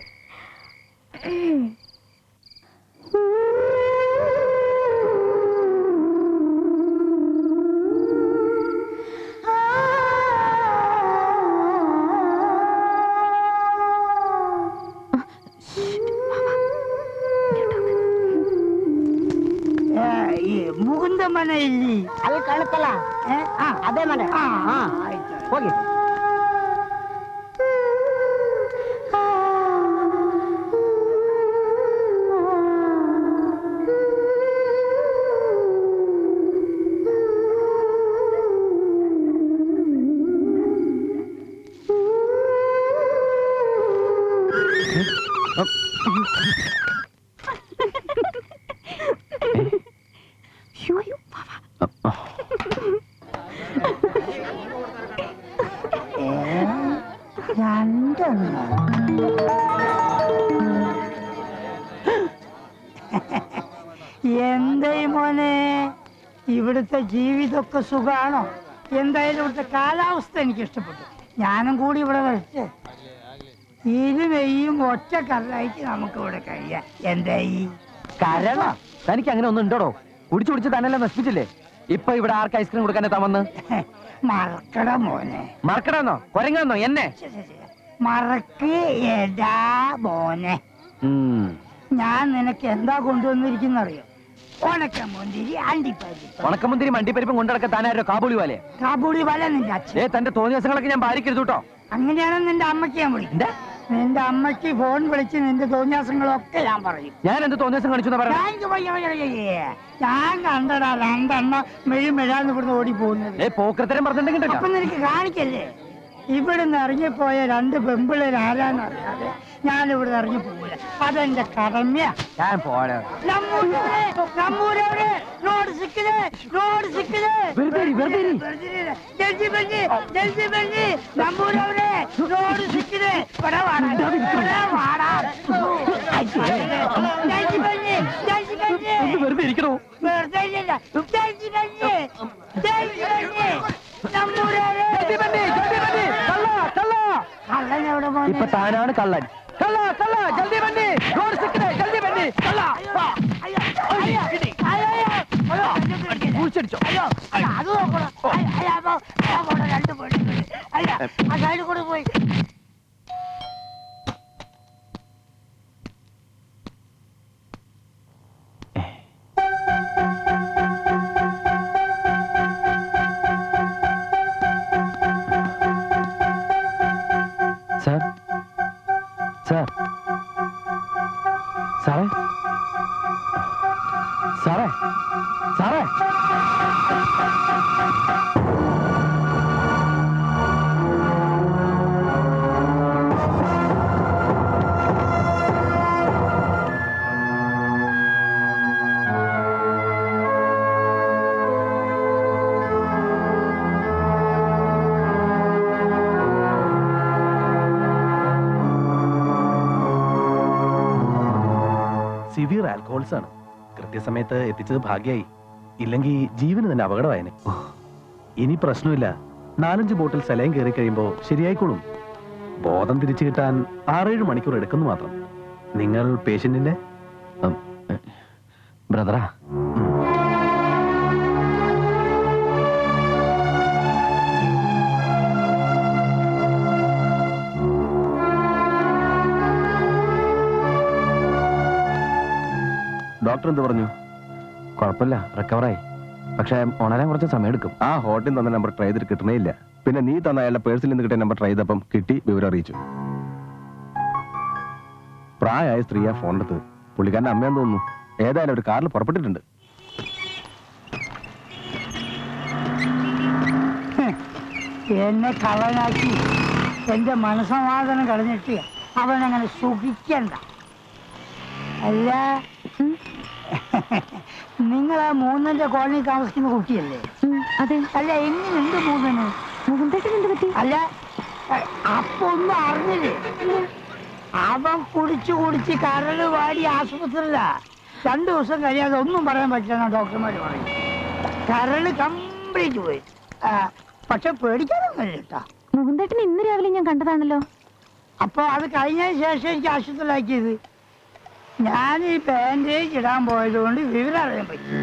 ಮುಗುಂದ ಮನೆ ಇಲ್ಲಿ ಅಲ್ಲಿ ಕಾಣುತ್ತಲ್ಲ, ಅದೇ ಮನೆ. ಹೋಗಿ. എന്തായി മോനെ, ഇവിടുത്തെ ജീവിതമൊക്കെ സുഖാണോ? എന്തായാലും ഇവിടുത്തെ കാലാവസ്ഥ എനിക്ക് ഇഷ്ടപ്പെട്ടു. ഞാനും കൂടി ഇവിടെ വരട്ടെ. ഇരുമെയ്യും ഒറ്റ കരലായിട്ട് നമുക്ക് ഇവിടെ കഴിയാം. എന്തായി കരള തനിക്ക് അങ്ങനെ ഒന്നും ഉണ്ടോടോ? കുടിച്ചു കുടിച്ച് തന്നെല്ലാം നശിപ്പിച്ചില്ലേ? ഇപ്പൊ ഇവിടെ ആർക്ക് ഐസ്ക്രീം കൊടുക്കാൻ എത്താൻ വന്ന്? മറക്കട മോനെ, മറക്കണമെന്നോ കൊരങ്ങാന്നോ എന്നെ? മറക്ക് എടാ മോനെ. ഞാൻ നിനക്ക് എന്താ കൊണ്ടുവന്നിരിക്കുന്നറിയോ? ഉണക്കമുന്തിരി അണ്ടിപ്പരിപ്പ്. ഉണക്കമുന്തിരി മണ്ടിപ്പരിപ്പും കൊണ്ടിടക്കാൻ താനാരോ കാബൂളി പോലെ? കാബൂളി വല നിന്റെ അച്ഛൻ. തന്റെ തോന്നിയ ദിവസങ്ങളൊക്കെ ഞാൻ പാലിക്കരുത് കേട്ടോ. അങ്ങനെയാണ് നിന്റെ അമ്മയ്ക്ക് ഞാൻ വിളിക്കുന്നത്. നിന്റെ അമ്മയ്ക്ക് ഫോൺ വിളിച്ച് നിന്റെ തോന്നിയാസങ്ങളൊക്കെ ഞാൻ പറയും. ഞാൻ എന്ത് തോന്നിയ ദിവസം കാണിച്ചു പറയാം? ഞാൻ കണ്ടടാ 2 എണ്ണം മെഴുമെഴാന്ന് ഇവിടുന്ന് ഓടി പോകുന്നത്. പോക്കരത്തരം പറഞ്ഞിട്ടുണ്ടെങ്കിൽ അപ്പൊ നിനക്ക് കാണിക്കല്ലേ? ഇവിടുന്ന് ഇറങ്ങിപ്പോയ 2 പെമ്പിള്ളേർ ആരാന്നറിയാതെ ഞാൻ ഇവിടുന്ന് ഇറങ്ങി പോകില്ല. അതെന്റെ കടമയാ. ഞാൻ പോരാ. വെറുതെ ഇരിക്കണോ? ഇപ്പൊ താനാണ് കള്ളൻ. കള്ള കള്ള ജൽദി ബന്നി റോഡ് സിക്കിനെ ജൽദി ബന്നി കള്ള കുഴിച്ചടിച്ചോ. അത് നോക്കണം. രണ്ട് പെണ്ണുങ്ങൾ ആ സൈഡിൽ കൂടെ പോയി. സാർ സാർ സാറേ സാറേ സാറേ സിവിയർ ആൽക്കഹോൾസ് ആണ്. കൃത്യസമയത്ത് എത്തിച്ചത് ഭാഗ്യായി. ഇല്ലെങ്കിൽ ജീവന് തന്നെ അപകടമായേനെ. ഇനി പ്രശ്നമില്ല. 4-5 ബോട്ടിൽ സലൈൻ കയറി കഴിയുമ്പോൾ ശരിയായിക്കോളും. ബോധം തിരിച്ചു കിട്ടാൻ 6-7 മണിക്കൂർ എടുക്കുന്നു മാത്രം. നിങ്ങൾ പേഷ്യന്റിന്റെ ബ്രദറാ? ഡോക്ടർ എന്ത് പറഞ്ഞു? കുഴപ്പമില്ല, റിക്കവറായി. പക്ഷെ ഉണരാൻ കുറച്ച് സമയം എടുക്കും. ആ ഹോട്ടലിൽ തന്ന നമ്പർ ട്രൈ ചെയ്തിട്ട് കിട്ടണേ ഇല്ല. പിന്നെ നീ തന്ന അയാളുടെ പേഴ്സിൽ നിന്ന് കിട്ടിയ നമ്പർ ട്രൈ ചെയ്തപ്പം കിട്ടി, വിവരം അറിയിച്ചു. പ്രായമായ സ്ത്രീയാ ഫോണെടുത്ത്. പുള്ളിക്കാരൻ്റെ അമ്മയെന്ന് തോന്നുന്നു. ഏതായാലും ഒരു കാറിൽ പുറപ്പെട്ടിട്ടുണ്ട്. എന്നെ കള്ളനാക്കി എന്റെ മനസ്സമാധാനം കളഞ്ഞിട്ട് അവനങ്ങനെ സുഖിക്കണ്ട. അല്ല, നിങ്ങൾ ആ 3-ന്റെ കോളനി താമസിക്കുന്ന കുട്ടിയല്ലേ? അതെ. അല്ല, എങ്ങനെയുണ്ട് 3-ന്? മുകുന്ദേട്ടനെന്ത് പറ്റി? അല്ല, അപ്പൊ ഒന്നും അറിഞ്ഞില്ലേ? അവൻ കുടിച്ച് കരള് വാടി ആശുപത്രിയില്ല. 2 ദിവസം കഴിയാതെ ഒന്നും പറയാൻ പറ്റില്ല ഡോക്ടർമാർ പറയും. കരള് കംപ്ലീറ്റ് പോയി. പക്ഷെ പേടിക്കാനൊന്നുമില്ല കേട്ടാ. മുകുന്ദേട്ടൻ ഇന്ന് രാവിലെ ഞാൻ കണ്ടതാണല്ലോ. അപ്പൊ അത് കഴിഞ്ഞതിന് ശേഷം എനിക്ക് ആശുപത്രിയിലാക്കിയത്. ഞാൻ ഈ ബാൻഡേജ് ഇടാൻ പോയത് കൊണ്ട് വിവരം അറിയാൻ പറ്റും.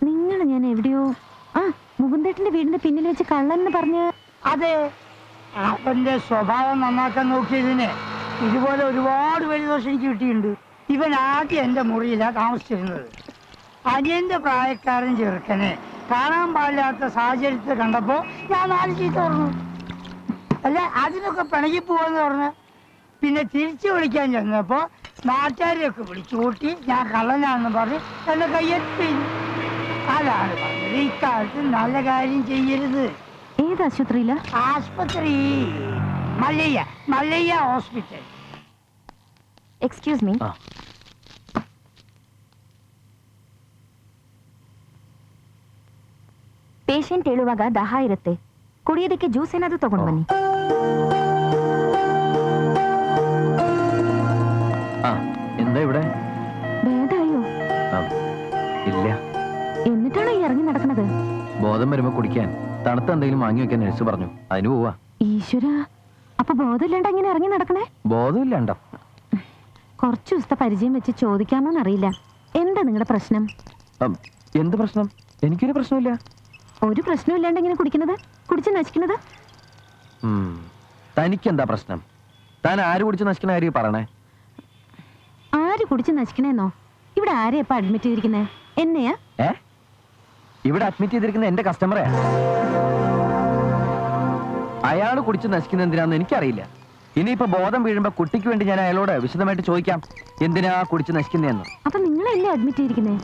നിങ്ങളെ ഞാൻ എവിടെയോ മുകുന്ദേട്ടന്റെ വീടിന്റെ പിന്നിൽ വെച്ച് കള്ളന്ന് പറഞ്ഞ. അതെ, അവന്റെ സ്വഭാവം നന്നാക്കാൻ നോക്കിയതിന് ഇതുപോലെ ഒരുപാട് വലിയ എനിക്ക് കിട്ടിയിട്ടുണ്ട്. ഇവൻ ആദ്യം എന്റെ മുറിയിലാ താമസിച്ചിരുന്നത്. അനിയന്റെ പ്രായക്കാരൻ ചെറുക്കനെ കാണാൻ പാടില്ലാത്ത സാഹചര്യത്തിൽ കണ്ടപ്പോ ഞാൻ 4 ചീത്ത പറഞ്ഞു. അല്ല, അതിനൊക്കെ പിണങ്ങി പോവാന്ന് പറഞ്ഞ് പിന്നെ തിരിച്ചു വിളിക്കാൻ ചെന്നപ്പോ നാട്ടുകാരെയൊക്കെ വിളിച്ചു കൂട്ടി ഞാൻ കള്ളനാണെന്ന് പറഞ്ഞ് എന്നെ കയ്യെത്തി. അതാണ് പറഞ്ഞത്, ഇക്കാലത്ത് നല്ല കാര്യം ചെയ്യരുത്. ഏത് ആശുപത്രിയില? ആശുപത്രി Mallayya hospital. Excuse me. Patient ಹೇಳುವಾಗ ದಾಹ ಇರುತ್ತೆ, ಕುಡಿಯೋದಕ್ಕೆ ಜ್ಯೂಸ್ ಏನಾದರೂ ತಗೊಂಡು ಬನ್ನಿ. എന്താ ഇവിടെ? ഭേദായോ? ഇല്ല. എന്നിട്ടാണോ ഈ ഇറങ്ങി നടക്കുന്നത്? ബോധം വരുമ്പോ കുടിക്കാൻ തണുത്ത എന്തെങ്കിലും വാങ്ങി വെക്കാൻ നഴ്സ് പറഞ്ഞു, അതിന് പോവാ. ഈശ്വര, അപ്പൊ ബോധമില്ലാണ്ട് ഇങ്ങനെ ഇറങ്ങി നടക്കണേ? ബോധമില്ലാണ്ടോ? കുറച്ചു ദിവസത്തെ പരിചയം വെച്ച് ചോദിക്കാമോന്നറിയില്ല, എന്താ നിങ്ങളുടെ പ്രശ്നം? എന്ത് പ്രശ്നം? എനിക്കൊരു പ്രശ്നമില്ല. ഒരു പ്രശ്നമില്ലാണ്ട് ഇങ്ങനെ കുടിക്കുന്നത്, കുടിച്ച് നശിക്കുന്നത്? തനിക്കെന്താ പ്രശ്നം? താൻ ആര് കുടിച്ച് നശിക്കണ കാര്യം പറയണേ? ആര് കുടിച്ച് നശിക്കണേന്നോ? ഇവിടെ ആരെയാ ഇപ്പൊ അഡ്മിറ്റ് ചെയ്തിരിക്കുന്നേ? എന്നെയാ? ഇവിടെ അഡ്മിറ്റ് ചെയ്തിരിക്കുന്ന എന്റെ കസ്റ്റമറെയാ. അയാൾ കുടിച്ച് നശിക്കുന്ന എന്തിനാന്ന് എനിക്കറിയില്ല. ഇനിയിപ്പോ ബോധം വീഴുമ്പോ കുട്ടിക്ക് വേണ്ടി ഞാൻ അയാളോട് വിശദമായിട്ട് ചോദിക്കാം, എന്തിനാ കുടിച്ച് നശിക്കുന്നതെന്ന്. അപ്പൊ നിങ്ങളല്ലേ അഡ്മിറ്റ് ചെയ്തിരിക്കുന്നേ?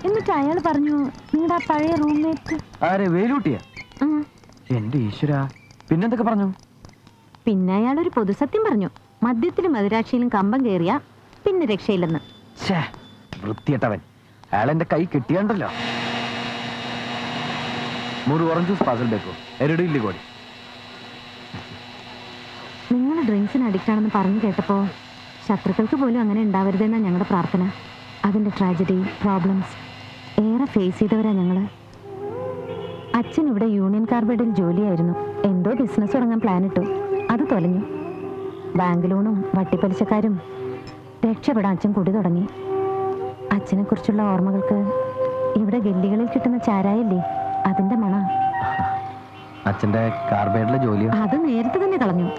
എന്നിട്ട് അയാൾ പറഞ്ഞു നിങ്ങളുടെ ആ പഴയ റൂംമേറ്റ്. ആരെ? വേലൂട്ടിയാ? എന്റെ ഈശ്വര, പിന്നെന്തൊക്കെ പറഞ്ഞു? പിന്നെ അയാൾ ഒരു പൊതുസത്യം പറഞ്ഞു, മദ്യത്തിലും മദിരാക്ഷിയിലും കമ്പം കയറിയ പിന്നെ രക്ഷയില്ലെന്ന്. വൃത്തിയട്ടവൻ. അയാൾ എന്റെ കൈ കിട്ടിയാണ്ടല്ലോ. 3 ഓറഞ്ച് ജ്യൂസ് പാർസൽ ബേക്കോ, 2 ഇല്ലി കോടി. നിങ്ങൾ ഡ്രിങ്ക്സിന് അഡിക്റ്റ് ആണെന്ന് പറഞ്ഞു കേട്ടപ്പോ ശത്രുക്കൾക്ക് പോലും അങ്ങനെ ഉണ്ടാവരുതെന്നാ ഞങ്ങളുടെ പ്രാർത്ഥന. അതിന്റെ ട്രാജഡി, പ്രോബ്ലംസ് ഏറെ ഫേസ് ചെയ്തവരാ ഞങ്ങള്. അച്ഛൻ ഇവിടെ യൂണിയൻ കാർബൈഡിൽ ജോലിയായിരുന്നു. എന്തോ ബിസിനസ് തുടങ്ങാൻ പ്ലാൻ ഇട്ടു, അത് തൊലഞ്ഞു. ബാങ്ക് ലോണും വട്ടിപ്പലിശക്കാരും. രക്ഷപ്പെടാൻ അച്ഛൻ കുടി തുടങ്ങി. അച്ഛനെ കുറിച്ചുള്ള ഓർമ്മകൾക്ക് ഇവിടെ ഗല്ലികളിൽ കിട്ടുന്ന ചാരായല്ലേ, അതിന്റെ മണ. അച്ഛന്റെ കാർബൈഡിലെ ജോലിയോ? അത് നേരത്തെ തന്നെ കളഞ്ഞു.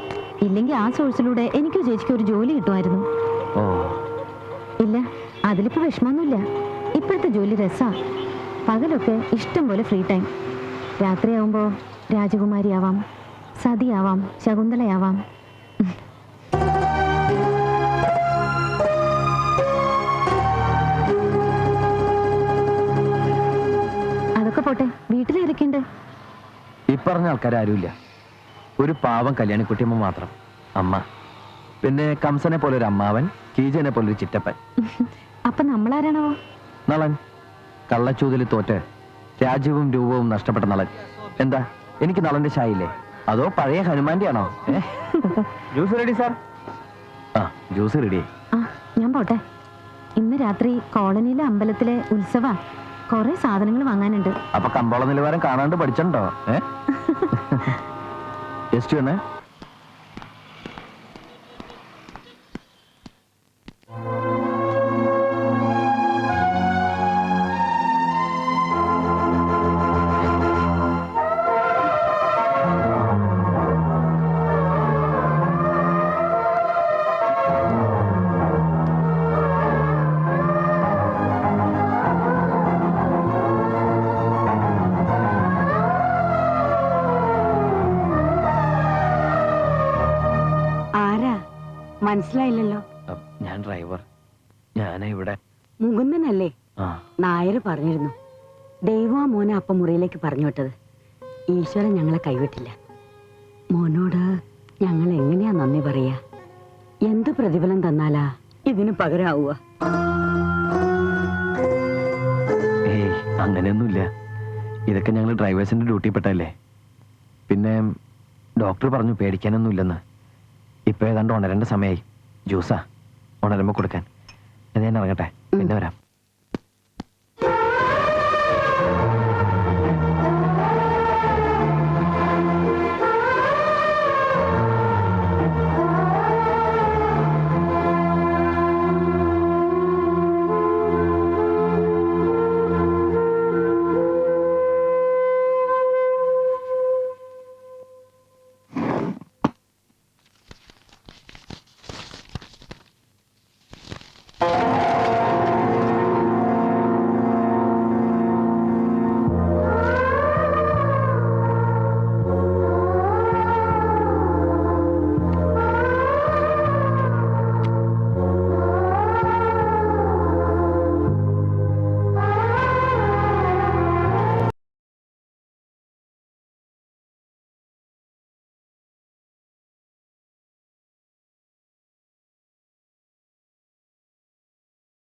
ഇല്ലെങ്കിൽ ആ സോഴ്സിലൂടെ എനിക്ക് ചേച്ചിക്ക് ഒരു ജോലി കിട്ടുമായിരുന്നു. ഇല്ല, അതിലിപ്പോ വിഷമമൊന്നുമില്ല. ഇപ്പോഴത്തെ ജോലി രസാ. പകലൊക്കെ ഇഷ്ടം പോലെ ഫ്രീ ടൈം. രാത്രിയാവുമ്പോ രാജകുമാരിയാവാം, സതിയാവാം, ശകുന്തളയാവാം. അതൊക്കെ പോട്ടെ, വീട്ടിലിരിക്കണ്ട്. ഈ പറഞ്ഞ ആൾക്കാരും ഒരു പാവം കല്യാണിക്കുട്ടിയമ്മ മാത്രം അമ്മ. പിന്നെ കംസനെ പോലെ ഒരു അമ്മാവൻ, കീജനെ പോലെ ഒരു ചിറ്റപ്പൻ. അപ്പൊ നമ്മളാരാണോ? നളൻ. കള്ളച്ചൂതിൽ തോറ്റ് രാജ്യവും രൂപവും നഷ്ടപ്പെട്ട നളൻ. എന്താ, എനിക്ക് നളന്റെ ഷായില്ലേ, അതോ പഴയ ഹനുമാന്റെ ആണോ? Juice ready sir. Juice ready. ഞാൻ പോട്ടെ. ഇന്ന് രാത്രി കോളനിയിലെ അമ്പലത്തിലെ ഉത്സവ, കുറെ സാധനങ്ങൾ വാങ്ങാനുണ്ട്. അപ്പൊ കമ്പോള നിലവാരം കാണാണ്ട് പഠിച്ചിട്ടുണ്ടോ? ജസ്റ്റ് വേണേ. മനസ്സിലായില്ലല്ലോ. ഞാൻ ഡ്രൈവർ. ഞാനാ ഇവിടെ. മുകുന്ദനല്ലേ? നായർ പറഞ്ഞിരുന്നു. ദൈവം മോനെ അപ്പം മുറിയിലേക്ക് പറഞ്ഞു വിട്ടത്. ഈശ്വരൻ ഞങ്ങളെ കൈവിട്ടില്ല. മോനോട് ഞങ്ങൾ എങ്ങനെയാ നന്ദി പറയാ? എന്ത് പ്രതിഫലം തന്നാലാ ഇതിന് പകരാവുക? ഏയ്, അങ്ങനെയൊന്നുമില്ല. ഇതൊക്കെ ഞങ്ങൾ ഡ്രൈവേഴ്സിന്റെ ഡ്യൂട്ടി പെട്ടല്ലേ. പിന്നെ ഡോക്ടർ പറഞ്ഞു പേടിക്കാനൊന്നുമില്ലെന്ന്. ഇപ്പൊ ഏതാണ്ട് ഉണരേണ്ട സമയമായി. ജ്യൂസാ ഉണരുമ്പോ കൊടുക്കാൻ. ഞാൻ ഇറങ്ങട്ടെ, പിന്നെ വരാം.